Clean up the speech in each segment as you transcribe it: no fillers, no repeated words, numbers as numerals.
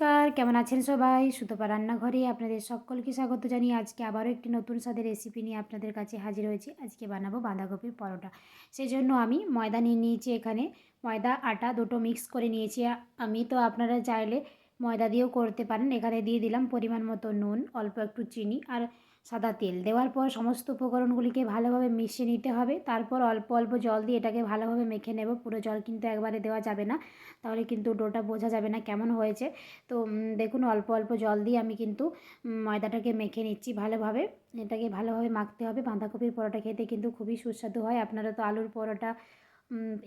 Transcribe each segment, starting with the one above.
নমস্কার, কেমন আছেন সবাই? সুতপা রান্নাঘরে আপনাদের সকলকে স্বাগত জানিয়ে আজকে আবারও একটি নতুন স্বাদের রেসিপি নিয়ে আপনাদের কাছে হাজির হয়েছি। আজকে বানাবো বাঁধাকপির পরোটা। সেজন্য আমি ময়দা নিয়ে নিয়েছি এখানে। ময়দা, আটা দুটো মিক্স করে নিয়েছি আমি। তো আপনারা চাইলে ময়দা দিয়েও করতে পারেন। এখানে দিয়ে দিলাম পরিমাণ মতো নুন, অল্প একটু চিনি আর সাদা তেল। দেওয়ার পর সমস্ত উপকরণগুলিকে ভালোভাবে মিশিয়ে নিতে হবে। তারপর অল্প অল্প জল দিয়ে এটাকে ভালোভাবে মেখে নেব। পুরো জল কিন্তু একবারে দেওয়া যাবে না, তাহলে কিন্তু ডোটা বোঝা যাবে না কেমন হয়েছে। তো দেখুন অল্প অল্প জল দিয়ে আমি কিন্তু ময়দাটাকে মেখে নিচ্ছি ভালোভাবে। এটাকে ভালোভাবে মাখতে হবে। বাঁধাকপির পরোটা খেতে কিন্তু খুবই সুস্বাদু হয়। আপনারা তো আলুর পরোটা,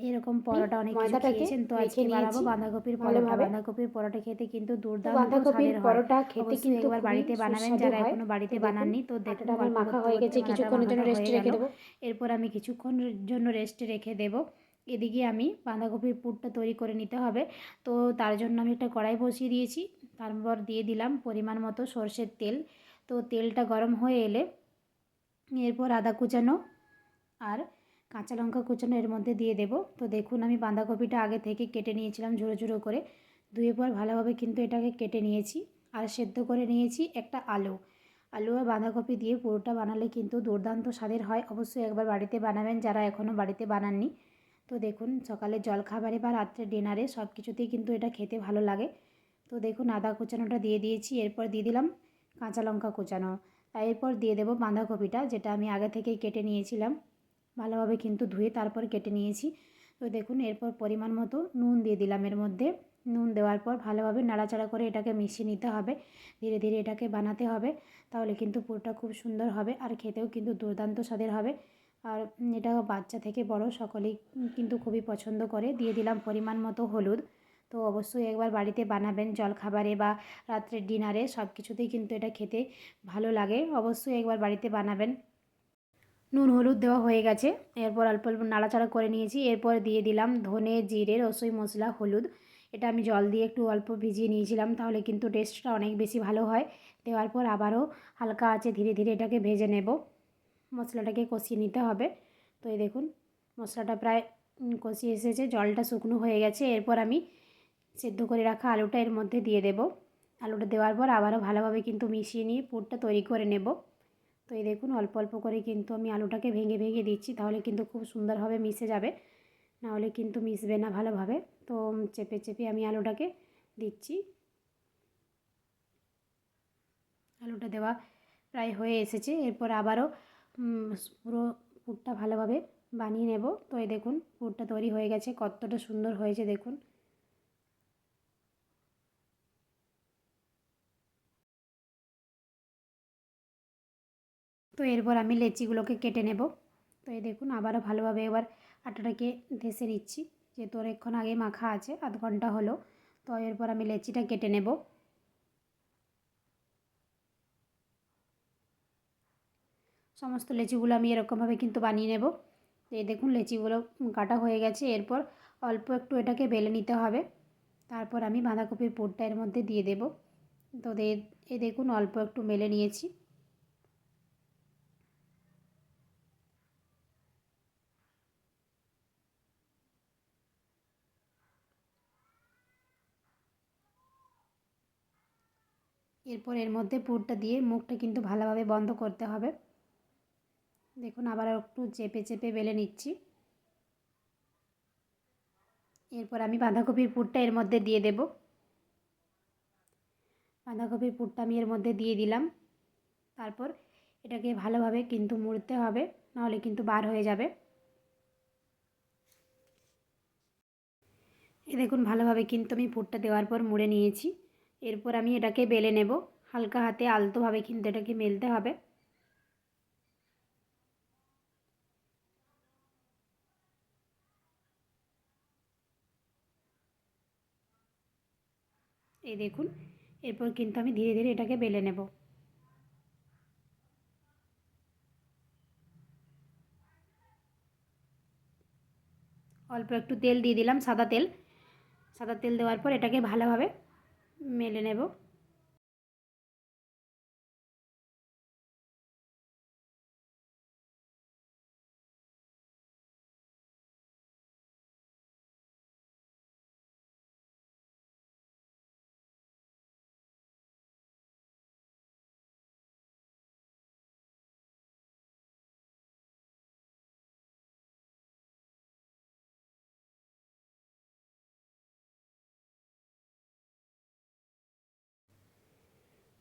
এরকম পরোটা অনেক কিছু ময়দাটাকে খেয়েছেন। তো মেখে আজকে বানাবো নিয়েছি বাঁধাকপির পরোটা। ভালোভাবে। বাঁধাকপির পরোটা খেতে কিন্তু তো দুর্দান্ত বাঁধাকপির স্বাদের হয়। পরোটা খেতে অবশ্যই কিন্তু একবার খুবই বাড়িতে বানাবেন সুস্বাদু যারা হয়। এখনও তো বাড়িতে দেখুন, বানাননি। তো দেখুন আটাটা আমার গল্প মাখা করতে হয়ে করতে গেছে, আটা কিছুক্ষণের জন্য মাখাটা হয়ে রেস্টে গেল। রেখে দেবো। এরপর আমি কিছুক্ষণের জন্য রেস্টে রেখে দেবো। এদিকে আমি বাঁধাকপির পুরটা তৈরি করে নিতে হবে। তো তার জন্য আমি একটা কড়াই বসিয়ে দিয়েছি। তারপর দিয়ে দিলাম পরিমাণ মতো সরষের তেল। তো তেলটা গরম হয়ে এলে এরপর আদা কুচানো আর কাঁচা লঙ্কা কুচানো এর মধ্যে দিয়ে দেব। তো দেখুন আমি বাঁধাকপিটা আগে থেকে কেটে নিয়েছিলাম ঝুড়ো ঝুড়ো করে। ধুয়ে পর ভালোভাবে কিন্তু এটাকে কেটে নিয়েছি আর সেদ্ধ করে নিয়েছি একটা আলু। আলু আর বাঁধাকপি দিয়ে পুরোটা বানালে কিন্তু দুর্দান্ত স্বাদের হয়। অবশ্যই একবার বাড়িতে বানাবেন যারা এখনও বাড়িতে বানাননি। তো দেখুন সকালে জলখাবারে বা রাত্রে ডিনারে সব কিছুতেই কিন্তু এটা খেতে ভালো লাগে। তো দেখুন আদা কুচানোটা দিয়ে দিয়েছি। এরপর দিয়ে দিলাম কাঁচা লঙ্কা কুচানো। এরপর দিয়ে দেবো বাঁধাকপিটা, যেটা আমি আগে থেকেই কেটে নিয়েছিলাম। ভালোভাবে কিন্তু ধুয়ে তারপর কেটে নিয়েছি। তো দেখুন এরপর পরিমাণ মতো নুন দিয়ে দিলাম এর মধ্যে। নুন দেওয়ার পর ভালোভাবে নাড়াচাড়া করে এটাকে মিশিয়ে নিতে হবে। ধীরে ধীরে এটাকে বানাতে হবে, তাহলে কিন্তু পুরোটা খুব সুন্দর হবে আর খেতেও কিন্তু দুর্দান্ত স্বাদের হবে। আর এটা বাচ্চা থেকে বড় সকলেই কিন্তু খুবই পছন্দ করে। দিয়ে দিলাম পরিমাণ মতো হলুদ। তো অবশ্যই একবার বাড়িতে বানাবেন জলখাবারে বা রাত্রের ডিনারে সব কিছুতেই কিন্তু এটা খেতে ভালো লাগে। অবশ্যই একবার বাড়িতে বানাবেন। নুন হলুদ দেওয়া হয়ে গেছে। এরপর অল্প অল্প নাড়াচাড়া করে নিয়েছি। এরপর দিয়ে দিলাম ধনে জিরে রসুই মশলা হলুদ। এটা আমি জল দিয়ে একটু অল্প ভিজিয়ে নিয়েছিলাম, তাহলে কিন্তু টেস্টটা অনেক বেশি ভালো হয়। দেওয়ার পর আবারও হালকা আঁচে ধীরে ধীরে এটাকে ভেজে নেব। মশলাটাকে কষিয়ে নিতে হবে। তো এই দেখুন মশলাটা প্রায় কষিয়ে এসেছে, জলটা শুকনো হয়ে গেছে। এরপর আমি সেদ্ধ করে রাখা আলুটা এর মধ্যে দিয়ে দেব। আলুটা দেওয়ার পর আবারও ভালোভাবে কিন্তু মিশিয়ে নিয়ে পুরটা তৈরি করে নেব। তো এই দেখুন অল্প অল্প করে কিন্তু আমি আলুটাকে ভেঙে ভেঙে দিচ্ছি, তাহলে কিন্তু খুব সুন্দরভাবে মিশে যাবে, নাহলে কিন্তু মিশবে না ভালোভাবে। তো চেপে চেপে আমি আলুটাকে দিচ্ছি। আলুটা দেওয়া প্রায় হয়ে এসেছে। এরপর আবারও পুরো পুরটা ভালোভাবে বানিয়ে নেব। তো এই দেখুন পুরটা তৈরি হয়ে গেছে, কতটা সুন্দর হয়েছে দেখুন। তো এরপর আমি লেচিগুলোকে কেটে নেব। তো এই দেখুন আবারও ভালোভাবে এবার আটাটাকে ধেসে নিচ্ছি, যেহেতু অনেকক্ষণ আগে মাখা আছে, আধ ঘন্টা হলো। তো এরপর আমি লেচিটা কেটে নেব। সমস্ত লেচিগুলো আমি এরকমভাবে কিন্তু বানিয়ে নেব। এই দেখুন লেচিগুলো কাটা হয়ে গেছে। এরপর অল্প একটু এটাকে বেলে নিতে হবে। তারপর আমি বাঁধাকপির পুরটা এর মধ্যে দিয়ে দেব। তো এই দেখুন অল্প একটু মেলে নিয়েছি। এরপর এর মধ্যে পুরটা দিয়ে মুখটা কিন্তু ভালোভাবে বন্ধ করতে হবে। দেখুন আবার একটু চেপে চেপে বেলে নিচ্ছি। এরপর আমি বাঁধাকপির পুরটা এর মধ্যে দিয়ে দেব। বাঁধাকপির পুরটা আমি এর মধ্যে দিয়ে দিলাম। তারপর এটাকে ভালোভাবে কিন্তু মুড়তে হবে, নাহলে কিন্তু বার হয়ে যাবে। দেখুন ভালোভাবে কিন্তু আমি পুরটা দেওয়ার পর মুড়ে নিয়েছি। এরপর আমি এটাকে বেলে নেব। হালকা হাতে আলতোভাবে কিন্তু এটাকে মেলতে হবে। এই দেখুন এরপর কিন্তু আমি ধীরে ধীরে এটাকে বেলে নেব। অল্প একটু তেল দিয়ে দিলাম, সাদা তেল। সাদা তেল দেওয়ার পর এটাকে ভালোভাবে মেলে নেব।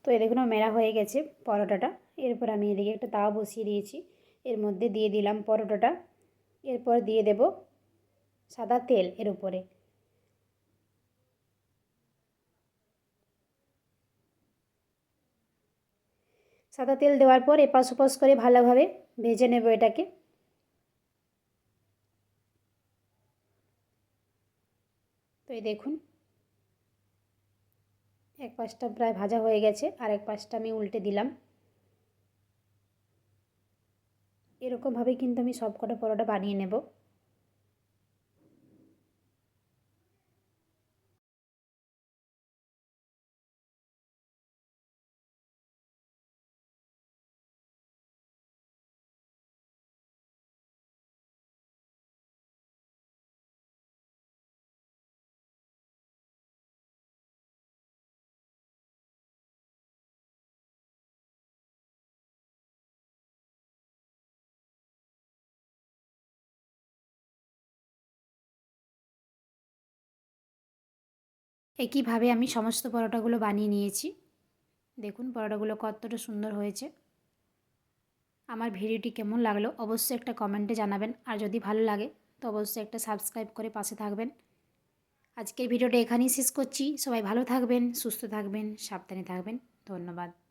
তো এই দেখুন মেরা হয়ে গেছে পরোটাটা। এরপর আমি এদিকে একটা তাওয়া বসিয়ে দিয়েছি, এর মধ্যে দিয়ে দিলাম পরোটাটা। এরপর দিয়ে দেব সাদা তেল এর উপরে। সাদা তেল দেওয়ার পর এপাশ ওপাশ করে ভালোভাবে ভেজে নেব এটাকে। তো এই দেখুন এক পাশটা প্রায় ভাজা হয়ে গেছে, আর এক পাশটা আমি উল্টে দিলাম। এরকমভাবে কিন্তু আমি সব কটা পরোটা বানিয়ে নেব। একইভাবে আমি সমস্ত পরোটাগুলো বানিয়ে নিয়েছি। দেখুন পরোটাগুলো কতটা সুন্দর হয়েছে। আমার ভিডিওটি কেমন লাগলো অবশ্যই একটা কমেন্টে জানাবেন, আর যদি ভালো লাগে তো অবশ্যই একটা সাবস্ক্রাইব করে পাশে থাকবেন। আজকের ভিডিওটা এখানেই শেষ করছি। সবাই ভালো থাকবেন, সুস্থ থাকবেন, সাবধানে থাকবেন। ধন্যবাদ।